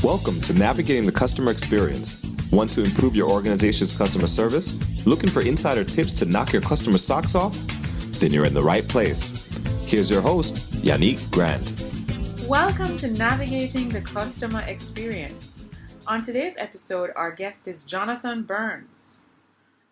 Welcome to Navigating the Customer Experience. Want to improve your organization's customer service? Looking for insider tips to knock your customer socks off? Then you're in the right place. Here's your host, Yannick Grant. Welcome to Navigating the Customer Experience. On today's episode, our guest is Jonathan Byrnes.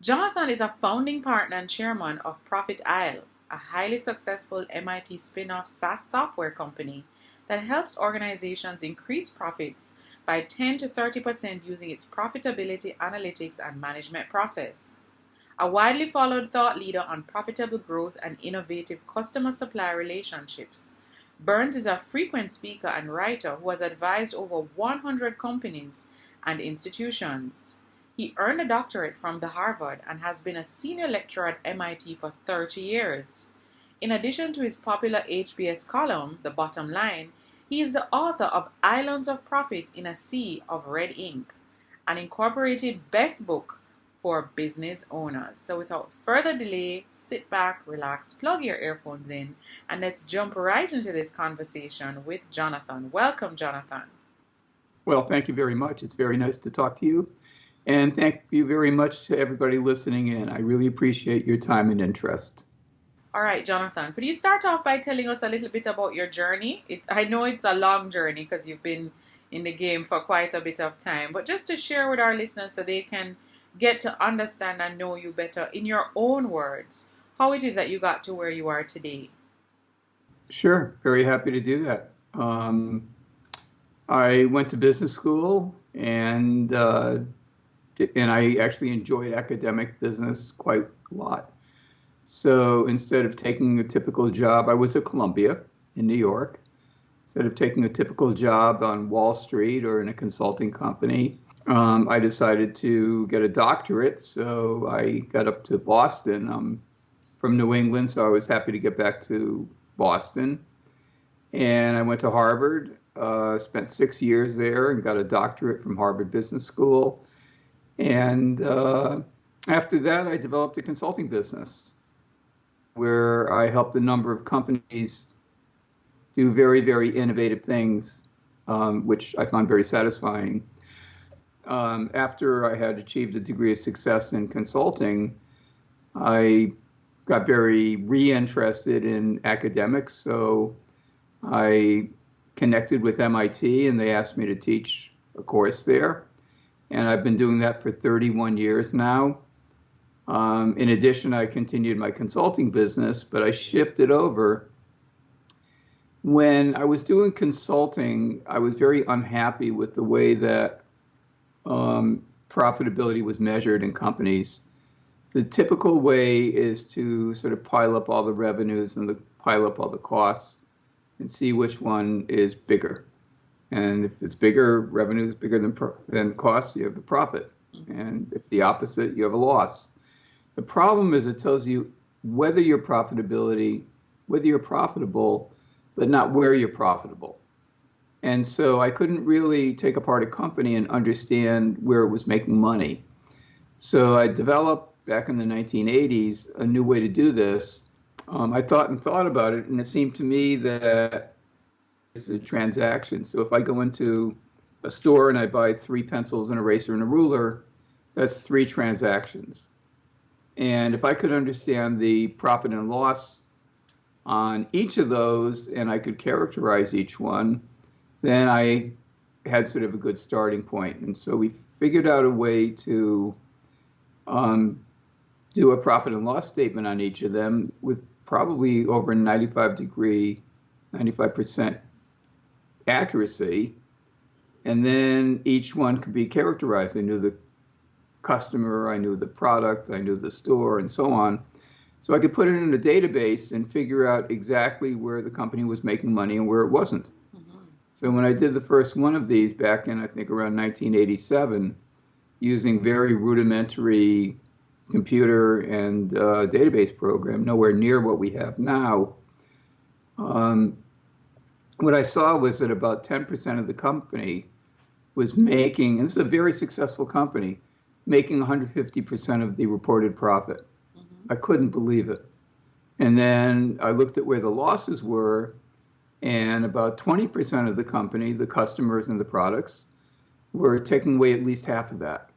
Jonathan is a founding partner and chairman of Profitability, a highly successful MIT spin-off SaaS software company that helps organizations increase profits by 10 to 30% using its profitability analytics and management process. A widely followed thought leader on profitable growth and innovative customer-supplier relationships, Byrnes is a frequent speaker and writer who has advised over 100 companies and institutions. He earned a doctorate from Harvard and has been a senior lecturer at MIT for 30 years. In addition to his popular HBS column, The Bottom Line, he is the author of Islands of Profit in a Sea of Red Ink, an incorporated best book for business owners. So without further delay, sit back, relax, plug your earphones in, and let's jump right into this conversation with Jonathan. Welcome, Jonathan. Well, thank you very much. It's very nice to talk to you. And thank you very much to everybody listening in. I really appreciate your time and interest. All right, Jonathan, could you start off by telling us a little bit about your journey? I know it's a long journey because you've been in the game for quite a bit of time, but just to share with our listeners so they can get to understand and know you better in your own words, how it is that you got to where you are today. Sure, very happy to do that. I went to business school and I actually enjoyed academic business quite a lot. So instead of taking a typical job, I was at Columbia in New York. Instead of taking a typical job on Wall Street or in a consulting company, I decided to get a doctorate. So I got up to Boston. I'm from New England, so I was happy to get back to Boston. And I went to Harvard, spent 6 years there and got a doctorate from Harvard Business School. And after that, I developed a consulting business where I helped a number of companies do very, very innovative things, which I found very satisfying. After I had achieved a degree of success in consulting, I got very reinterested in academics. So I connected with MIT and they asked me to teach a course there. And I've been doing that for 31 years now. In addition, I continued my consulting business, but I shifted over. When I was doing consulting, I was very unhappy with the way that profitability was measured in companies. The typical way is to sort of pile up all the revenues and pile up all the costs and see which one is bigger. And if it's bigger, revenue is bigger than costs, you have a profit. And if the opposite, you have a loss. The problem is it tells you whether you're profitable, but not where you're profitable. And so I couldn't really take apart a company and understand where it was making money. So I developed back in the 1980s a new way to do this. I thought about it, and it seemed to me that it's a transaction. So if I go into a store and I buy 3 pencils, an eraser, and a ruler, that's 3 transactions. And if I could understand the profit and loss on each of those and I could characterize each one, then I had sort of a good starting point. And so we figured out a way to do a profit and loss statement on each of them with probably over 95% accuracy. And then each one could be characterized. I knew the customer, I knew the product, I knew the store, and so on. So I could put it in a database and figure out exactly where the company was making money and where it wasn't. Mm-hmm. So when I did the first one of these back in, I think, around 1987, using very rudimentary computer and database program, nowhere near what we have now, what I saw was that about 10% of the company was making, and this is a very successful company, making 150% of the reported profit. Mm-hmm. I couldn't believe it. And then I looked at where the losses were, and about 20% of the company, the customers and the products, were taking away at least half of that.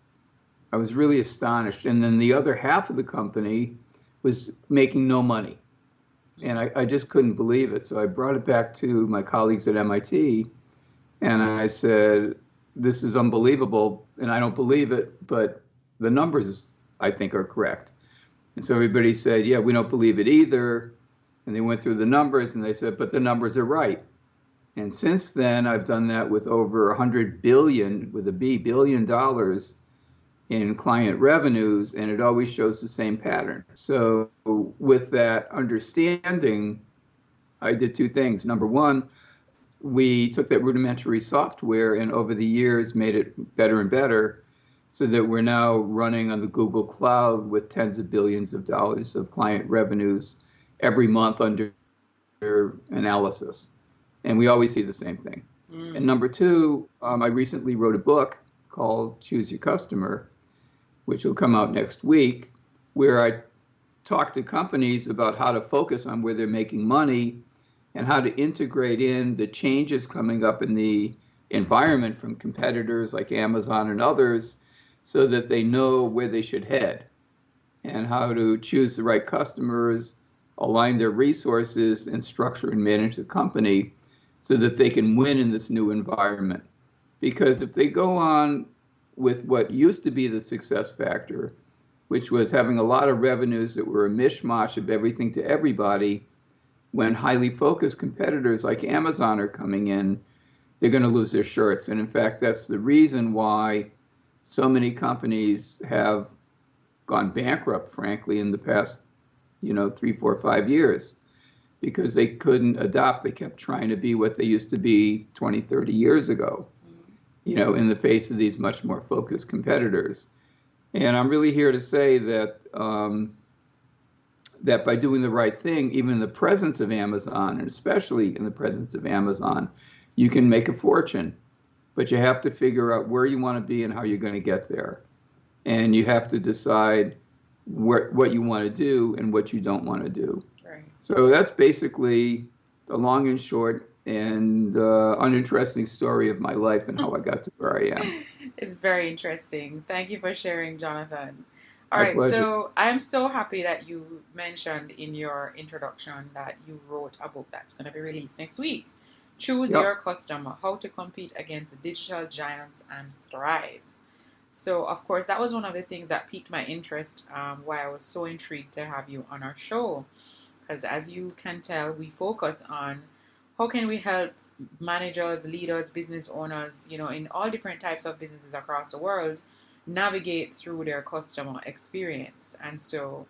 I was really astonished. And then the other half of the company was making no money. And I just couldn't believe it. So I brought it back to my colleagues at MIT, and I said, this is unbelievable, and I don't believe it, but the numbers, I think, are correct. And so everybody said, yeah, we don't believe it either. And they went through the numbers, and they said, but the numbers are right. And since then, I've done that with over 100 billion, with a B, $billion in client revenues, and it always shows the same pattern. So with that understanding, I did two things. Number one, we took that rudimentary software and over the years made it better and better so that we're now running on the Google Cloud with tens of billions of dollars of client revenues every month under analysis. And we always see the same thing. And number two, I recently wrote a book called Choose Your Customer, which will come out next week, where I talk to companies about how to focus on where they're making money and how to integrate in the changes coming up in the environment from competitors like Amazon and others so that they know where they should head and how to choose the right customers, align their resources, and structure and manage the company so that they can win in this new environment. Because if they go on with what used to be the success factor, which was having a lot of revenues that were a mishmash of everything to everybody, when highly focused competitors like Amazon are coming in, they're going to lose their shirts. And in fact, that's the reason why so many companies have gone bankrupt, frankly, in the past, 3, 4, 5 years, because they couldn't adopt. They kept trying to be what they used to be 20, 30 years ago, in the face of these much more focused competitors. And I'm really here to say that that by doing the right thing, even in the presence of Amazon, and especially in the presence of Amazon, you can make a fortune. But you have to figure out where you want to be and how you're going to get there. And you have to decide what you want to do and what you don't want to do. Right. So that's basically the long and short and uninteresting story of my life and how I got to where I am. It's very interesting. Thank you for sharing, Jonathan. All right, so I'm so happy that you mentioned in your introduction that you wrote a book that's going to be released next week. Choose Your Customer, How to Compete Against Digital Giants and Thrive. So, of course, that was one of the things that piqued my interest, why I was so intrigued to have you on our show. Because as you can tell, we focus on how can we help managers, leaders, business owners, in all different types of businesses across the world, navigate through their customer experience. And so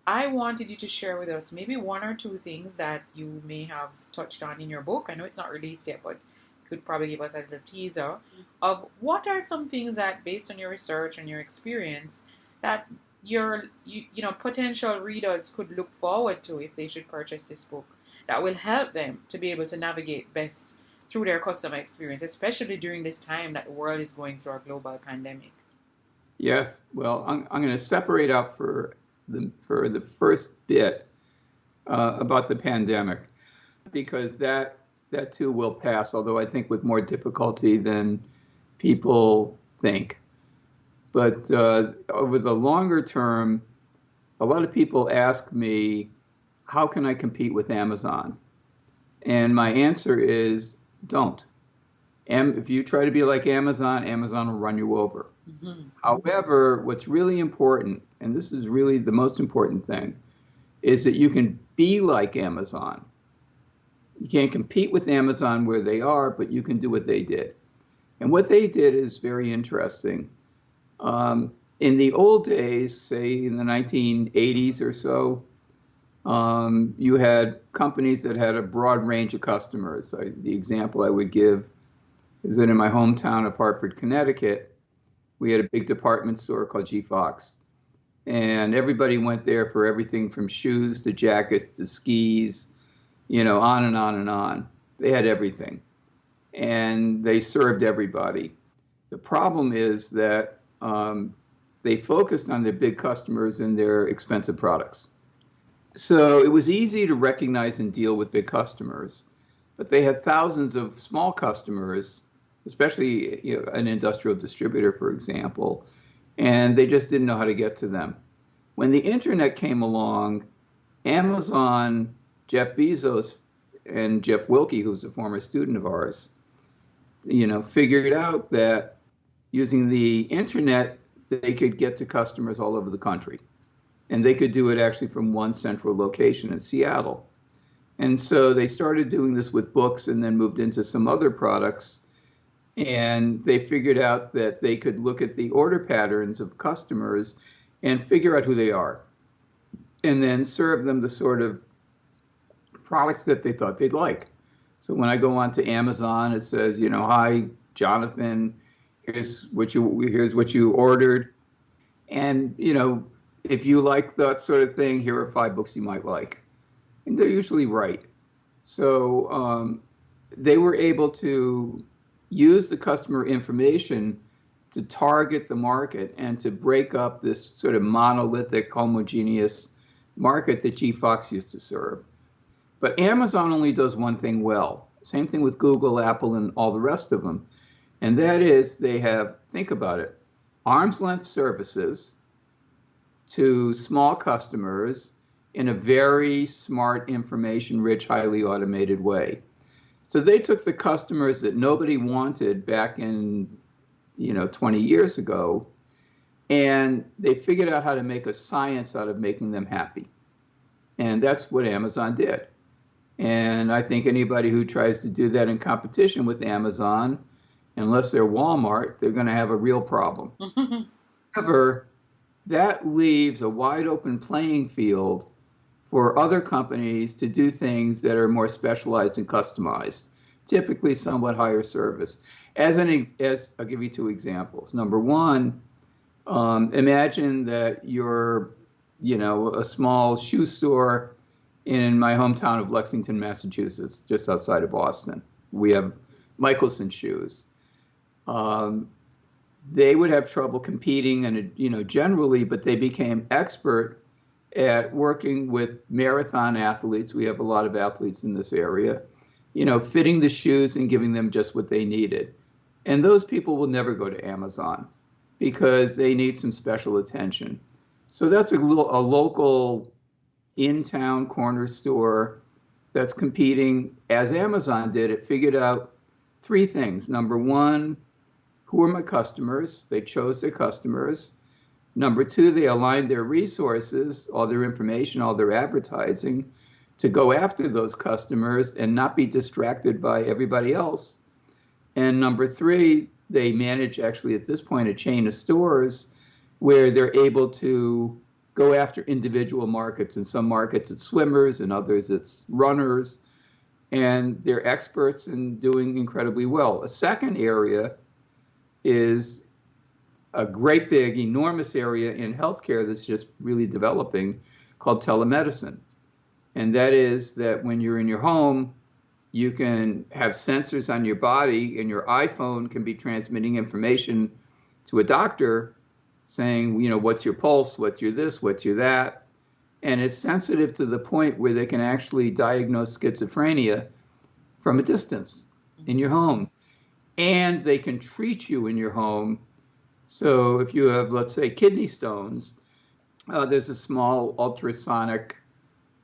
I wanted you to share with us maybe one or two things that you may have touched on in your book. I know it's not released yet, but you could probably give us a little teaser of what are some things that, based on your research and your experience, that your potential readers could look forward to if they should purchase this book, that will help them to be able to navigate best through their customer experience, especially during this time that the world is going through a global pandemic. Yes. Well, I'm going to separate out for the first bit about the pandemic, because that too will pass, although I think with more difficulty than people think. But over the longer term, a lot of people ask me, how can I compete with Amazon? And my answer is, don't. If you try to be like Amazon, Amazon will run you over. Mm-hmm. However, what's really important, and this is really the most important thing, is that you can be like Amazon. You can't compete with Amazon where they are, but you can do what they did. And what they did is very interesting. In the old days, say in the 1980s or so, you had companies that had a broad range of customers. The example I would give is that in my hometown of Hartford, Connecticut, we had a big department store called G. Fox. And everybody went there for everything from shoes to jackets to skis, on and on and on. They had everything. And they served everybody. The problem is that they focused on their big customers and their expensive products. So it was easy to recognize and deal with big customers, but they had thousands of small customers especially an industrial distributor, for example, and they just didn't know how to get to them. When the internet came along, Amazon, Jeff Bezos, and Jeff Wilke, who's a former student of ours, figured out that using the internet, they could get to customers all over the country. And they could do it actually from one central location in Seattle. And so they started doing this with books and then moved into some other products. And they figured out that they could look at the order patterns of customers and figure out who they are, and then serve them the sort of products that they thought they'd like. So when I go onto Amazon, it says, hi, Jonathan, here's what you ordered. And, if you like that sort of thing, here are 5 books you might like. And they're usually right. So they were able to use the customer information to target the market and to break up this sort of monolithic, homogeneous market that G. Fox used to serve. But Amazon only does one thing well. Same thing with Google, Apple, and all the rest of them. And that is they have, think about it, arm's length services to small customers in a very smart, information-rich, highly automated way. So they took the customers that nobody wanted back in, 20 years ago, and they figured out how to make a science out of making them happy. And that's what Amazon did. And I think anybody who tries to do that in competition with Amazon, unless they're Walmart, they're going to have a real problem. However, that leaves a wide open playing field for other companies to do things that are more specialized and customized, typically somewhat higher service. As I'll give you 2 examples. Number one, imagine that you're, a small shoe store in my hometown of Lexington, Massachusetts, just outside of Boston. We have Michelson shoes. They would have trouble competing, and generally, but they became expert at working with marathon athletes. We have a lot of athletes in this area, fitting the shoes and giving them just what they needed. And those people will never go to Amazon because they need some special attention. So that's a local in-town corner store that's competing as Amazon did. It figured out 3 things. Number one, who are my customers? They chose their customers. Number 2, they aligned their resources, all their information, all their advertising, to go after those customers and not be distracted by everybody else. And number 3, they manage actually at this point a chain of stores where they're able to go after individual markets. In some markets it's swimmers, in others it's runners, and they're experts in doing incredibly well. A second area is a great big, enormous area in healthcare that's just really developing called telemedicine. And that is that when you're in your home, you can have sensors on your body, and your iPhone can be transmitting information to a doctor saying, what's your pulse, what's your this, what's your that. And it's sensitive to the point where they can actually diagnose schizophrenia from a distance in your home. And they can treat you in your home. So if you have, let's say, kidney stones, there's a small ultrasonic,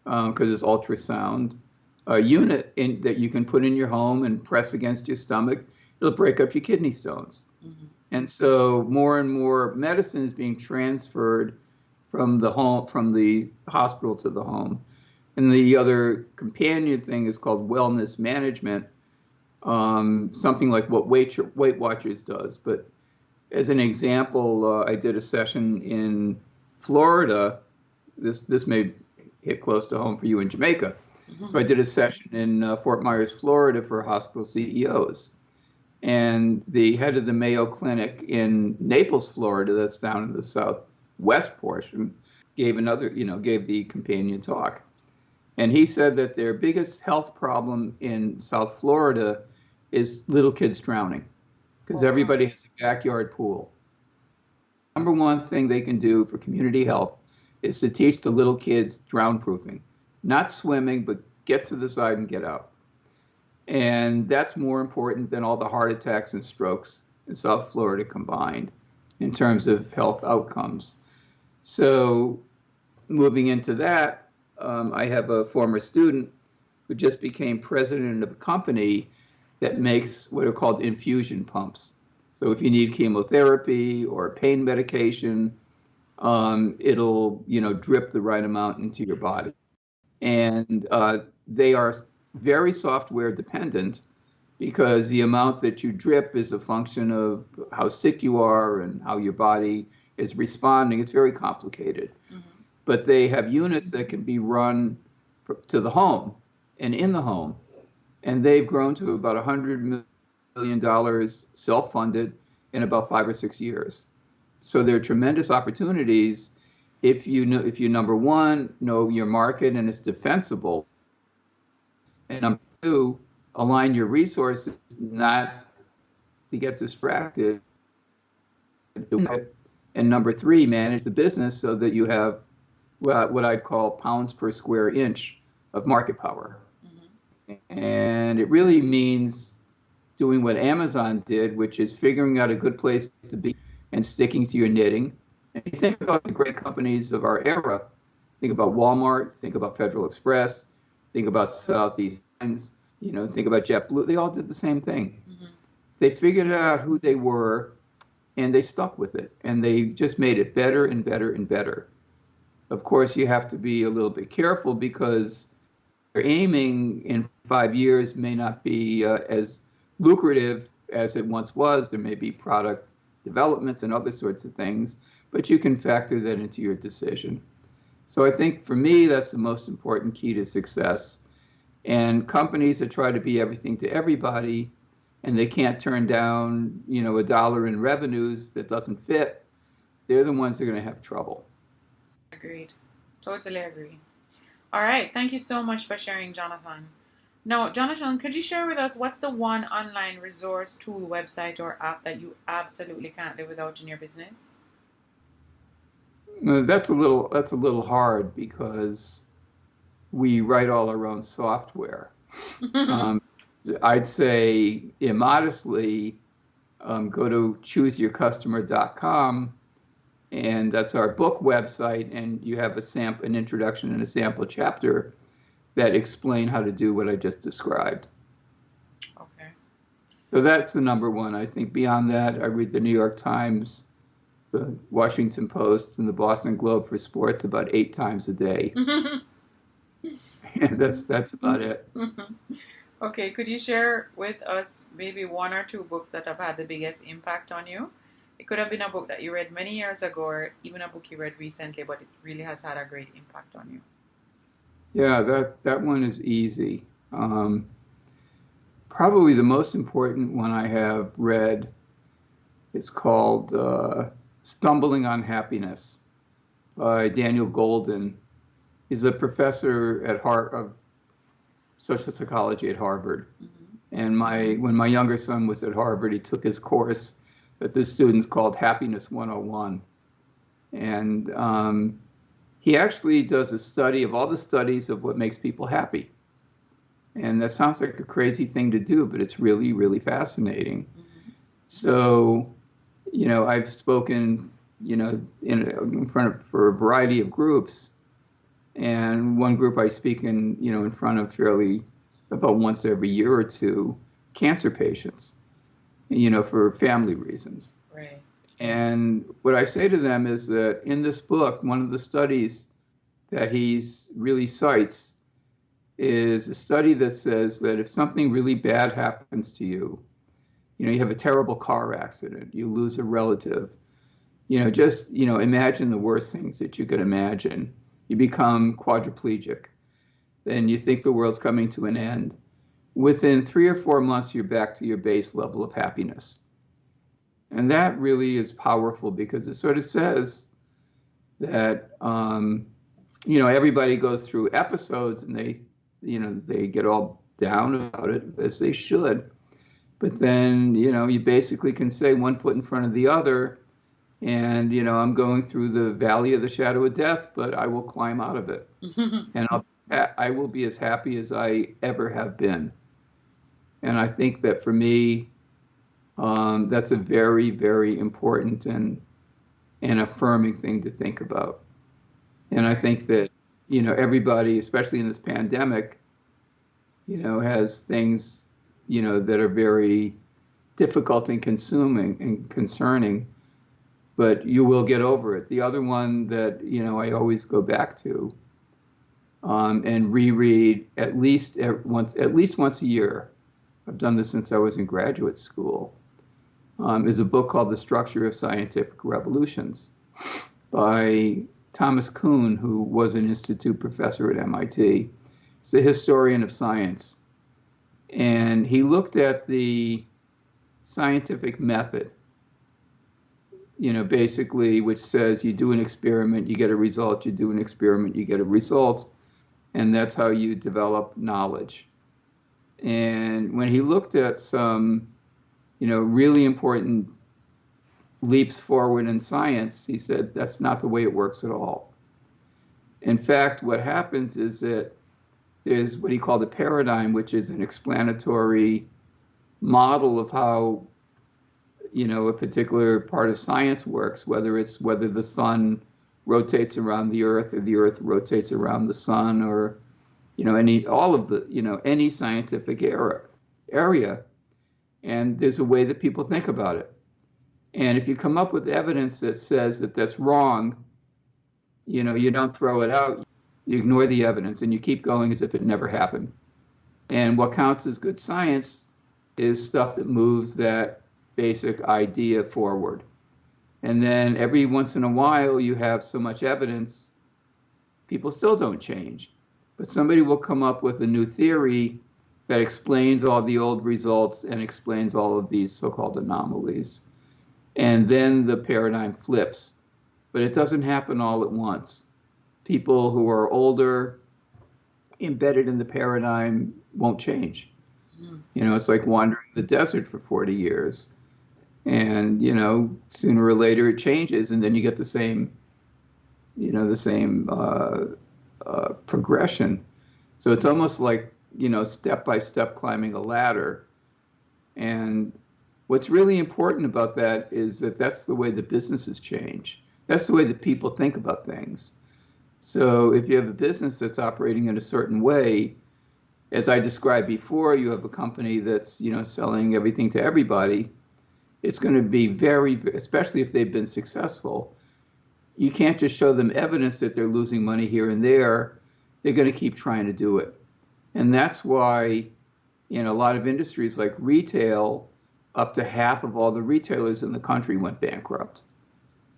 because it's ultrasound, unit that you can put in your home and press against your stomach. It'll break up your kidney stones. Mm-hmm. And so more and more medicine is being transferred from the home, from the hospital to the home. And the other companion thing is called wellness management, something like what Weight Watchers does. But as an example, I did a session in Florida. This may hit close to home for you in Jamaica. Mm-hmm. So I did a session in Fort Myers, Florida for hospital CEOs. And the head of the Mayo Clinic in Naples, Florida, that's down in the southwest portion, gave the companion talk. And he said that their biggest health problem in South Florida is little kids drowning, because everybody has a backyard pool. Number one thing they can do for community health is to teach the little kids drown proofing, not swimming, but get to the side and get out. And that's more important than all the heart attacks and strokes in South Florida combined in terms of health outcomes. So moving into that, I have a former student who just became president of a company that makes what are called infusion pumps. So if you need chemotherapy or pain medication, it'll drip the right amount into your body. And they are very software dependent because the amount that you drip is a function of how sick you are and how your body is responding. It's very complicated. Mm-hmm. But they have units that can be run to the home and in the home. And they've grown to about $100 million self-funded in about 5 or 6 years. So there are tremendous opportunities if you number one, know your market and it's defensible. And number two, align your resources not to get distracted. And number three, manage the business so that you have what I'd call pounds per square inch of market power. Mm-hmm. And it really means doing what Amazon did, which is figuring out a good place to be and sticking to your knitting. And if you think about the great companies of our era, think about Walmart, think about Federal Express, think about Southeast Airlines, think about JetBlue, they all did the same thing. Mm-hmm. They figured out who they were and they stuck with it. And they just made it better and better and better. Of course, you have to be a little bit careful because your aiming in 5 years may not be as lucrative as it once was. There may be product developments and other sorts of things, but you can factor that into your decision. So I think for me, that's the most important key to success. And companies that try to be everything to everybody and they can't turn down, $1 in revenues that doesn't fit, they're the ones that are going to have trouble. Agreed. Totally agree. All right. Thank you so much for sharing, Jonathan. Now, Jonathan, could you share with us what's the one online resource, tool, website, or app that you absolutely can't live without in your business? That's a little hard because we write all our own software. I'd say immodestly, go to chooseyourcustomer.com, and that's our book website, and you have an introduction and a sample chapter that explain how to do what I just described. Okay. So that's the number one. I think beyond that, I read the New York Times, the Washington Post, and the Boston Globe for sports about 8 times a day. And that's about it. Okay, could you share with us maybe 1 or 2 books that have had the biggest impact on you? It could have been a book that you read many years ago or even a book you read recently, but it really has had a great impact on you. Yeah, that one is easy. Probably the most important one I have read is called Stumbling on Happiness by Daniel Golden. He's a professor of social psychology at Harvard. Mm-hmm. And when my younger son was at Harvard, he took his course that the students called Happiness 101. And he actually does a study of all the studies of what makes people happy. And that sounds like a crazy thing to do, but it's really, really fascinating. Mm-hmm. So, I've spoken, in front of for a variety of groups. And one group I speak in front of about once every year or two, cancer patients, for family reasons. Right. And what I say to them is that in this book, one of the studies that he's really cites is a study that says that if something really bad happens to you, you have a terrible car accident, you lose a relative, just imagine the worst things that you could imagine. You become quadriplegic, then you think the world's coming to an end. Within 3 or 4 months, you're back to your base level of happiness. And that really is powerful because it sort of says that, everybody goes through episodes and they get all down about it, as they should. But then, you basically can say one foot in front of the other, and, I'm going through the valley of the shadow of death, but I will climb out of it. And I will be as happy as I ever have been. And I think that for me, that's a very, very important and affirming thing to think about. And I think that, everybody, especially in this pandemic, has things, that are very difficult and consuming and concerning, but you will get over it. The other one that, I always go back to and reread at least once a year. I've done this since I was in graduate school. Is a book called The Structure of Scientific Revolutions by Thomas Kuhn, who was an institute professor at MIT. He's a historian of science. And he looked at the scientific method, basically, which says you do an experiment, you get a result, you do an experiment, you get a result, and that's how you develop knowledge. And when he looked at some, really important leaps forward in science, he said that's not the way it works at all. In fact, what happens is that there's what he called a paradigm, which is an explanatory model of how, a particular part of science works, whether the sun rotates around the earth or the earth rotates around the sun, or, any scientific area. And there's a way that people think about it. And if you come up with evidence that says that that's wrong, you don't throw it out. You ignore the evidence and you keep going as if it never happened. And what counts as good science is stuff that moves that basic idea forward. And then every once in a while, you have so much evidence, people still don't change. But somebody will come up with a new theory that explains all the old results and explains all of these so-called anomalies. And then the paradigm flips. But it doesn't happen all at once. People who are older, embedded in the paradigm, won't change. It's like wandering the desert for 40 years. And, sooner or later it changes, and then you get the same progression. So it's almost like, step by step climbing a ladder. And what's really important about that is that that's the way the businesses change. That's the way that people think about things. So if you have a business that's operating in a certain way, as I described before, you have a company that's, selling everything to everybody. It's going to be especially if they've been successful, you can't just show them evidence that they're losing money here and there. They're going to keep trying to do it. And that's why, a lot of industries like retail, up to half of all the retailers in the country went bankrupt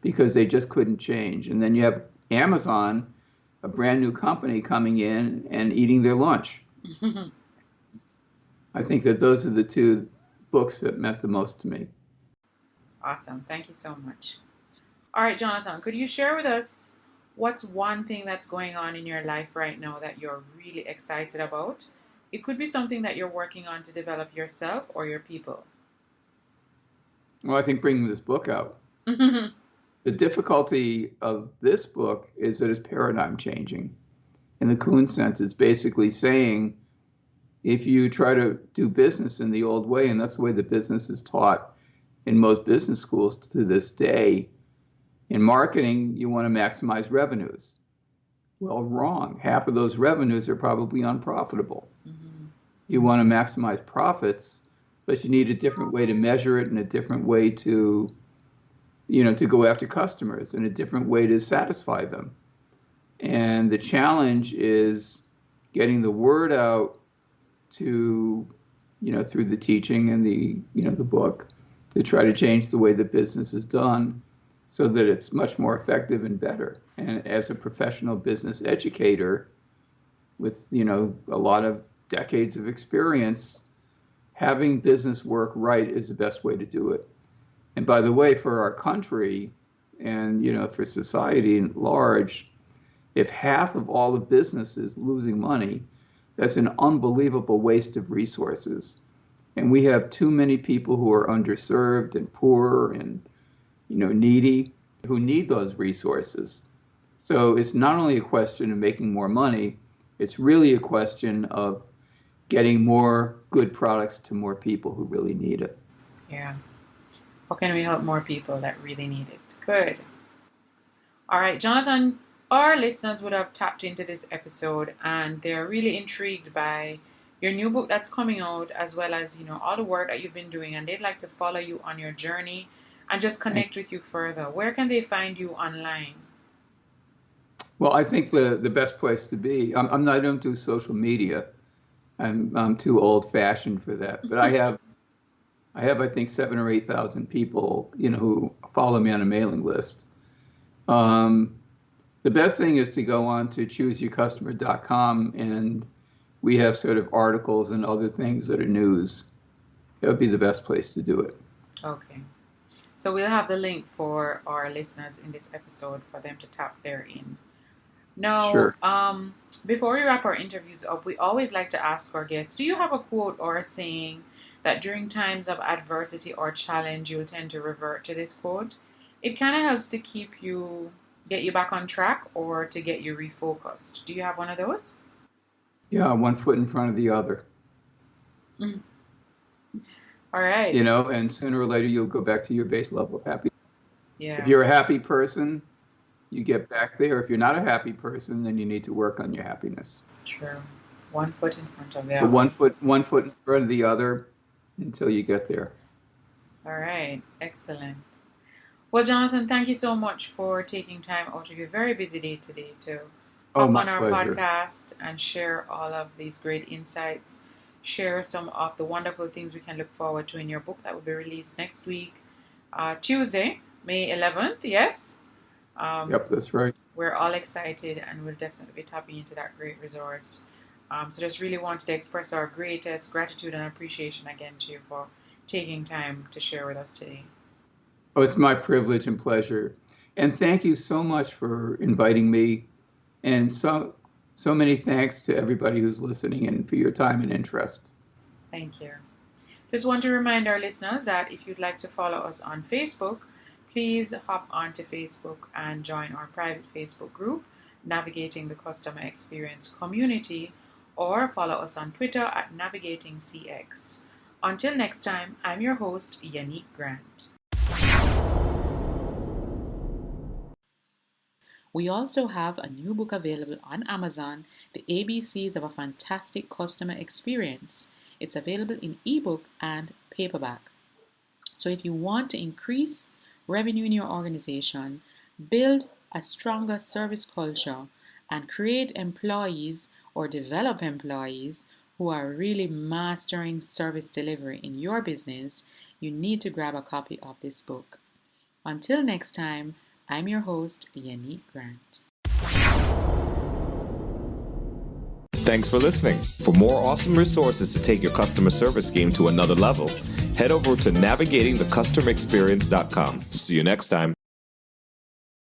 because they just couldn't change. And then you have Amazon, a brand new company, coming in and eating their lunch. I think that those are the two books that meant the most to me. Awesome. Thank you so much. All right, Jonathan, could you share with us what's one thing that's going on in your life right now that you're really excited about? It could be something that you're working on to develop yourself or your people. Well, I think bringing this book out. The difficulty of this book is that it's paradigm changing. In the Kuhn sense, it's basically saying, if you try to do business in the old way, and that's the way the business is taught in most business schools to this day, in marketing, you want to maximize revenues. Well, wrong. Half of those revenues are probably unprofitable. You want to maximize profits, but you need a different way to measure it and a different way to go after customers and a different way to satisfy them. And the challenge is getting the word out to, through the teaching and the book, to try to change the way the business is done so that it's much more effective and better. And as a professional business educator with, a lot of decades of experience, having business work right is the best way to do it. And by the way, for our country and, for society at large, if half of all of business is losing money, that's an unbelievable waste of resources. And we have too many people who are underserved and poor and, needy, who need those resources. So it's not only a question of making more money, it's really a question of getting more good products to more people who really need it. Yeah. How can we help more people that really need it? Good. All right, Jonathan, our listeners would have tapped into this episode and they're really intrigued by your new book that's coming out, as well as, all the work that you've been doing, and they'd like to follow you on your journey and just connect with you further. Where can they find you online? Well, I think the best place to be, I don't do social media. I'm too old-fashioned for that. But I have, I think, 7,000 or 8,000 people, who follow me on a mailing list. The best thing is to go on to chooseyourcustomer.com, and we have sort of articles and other things that are news. That would be the best place to do it. Okay. So we'll have the link for our listeners in this episode for them to tap therein. Now, sure. Before we wrap our interviews up, we always like to ask our guests, do you have a quote or a saying that during times of adversity or challenge, you'll tend to revert to this quote? It kind of helps to get you back on track or to get you refocused. Do you have one of those? Yeah, one foot in front of the other. Mm. All right. And sooner or later you'll go back to your base level of happiness. Yeah. If you're a happy person, you get back there. If you're not a happy person, then you need to work on your happiness. True. One foot in front of the other. One foot in front of the other until you get there. All right. Excellent. Well, Jonathan, thank you so much for taking time out of your very busy day today to hop on our pleasure. podcast and share all of these great insights. Share some of the wonderful things we can look forward to in your book that will be released next week, Tuesday, May 11th. Yes? Yep, that's right. We're all excited and we'll definitely be tapping into that great resource. So just really wanted to express our greatest gratitude and appreciation again to you for taking time to share with us today. Oh, it's my privilege and pleasure. And thank you so much for inviting me. And so many thanks to everybody who's listening and for your time and interest. Thank you. Just want to remind our listeners that if you'd like to follow us on Facebook, please hop onto Facebook and join our private Facebook group, Navigating the Customer Experience Community, or follow us on Twitter at NavigatingCX. Until next time, I'm your host, Yannick Grant. We also have a new book available on Amazon, The ABCs of a Fantastic Customer Experience. It's available in ebook and paperback. So if you want to increase revenue in your organization, build a stronger service culture, and create employees or develop employees who are really mastering service delivery in your business, you need to grab a copy of this book. Until next time, I'm your host, Yannick Grant. Thanks for listening. For more awesome resources to take your customer service game to another level, head over to navigatingthecustomerexperience.com. See you next time.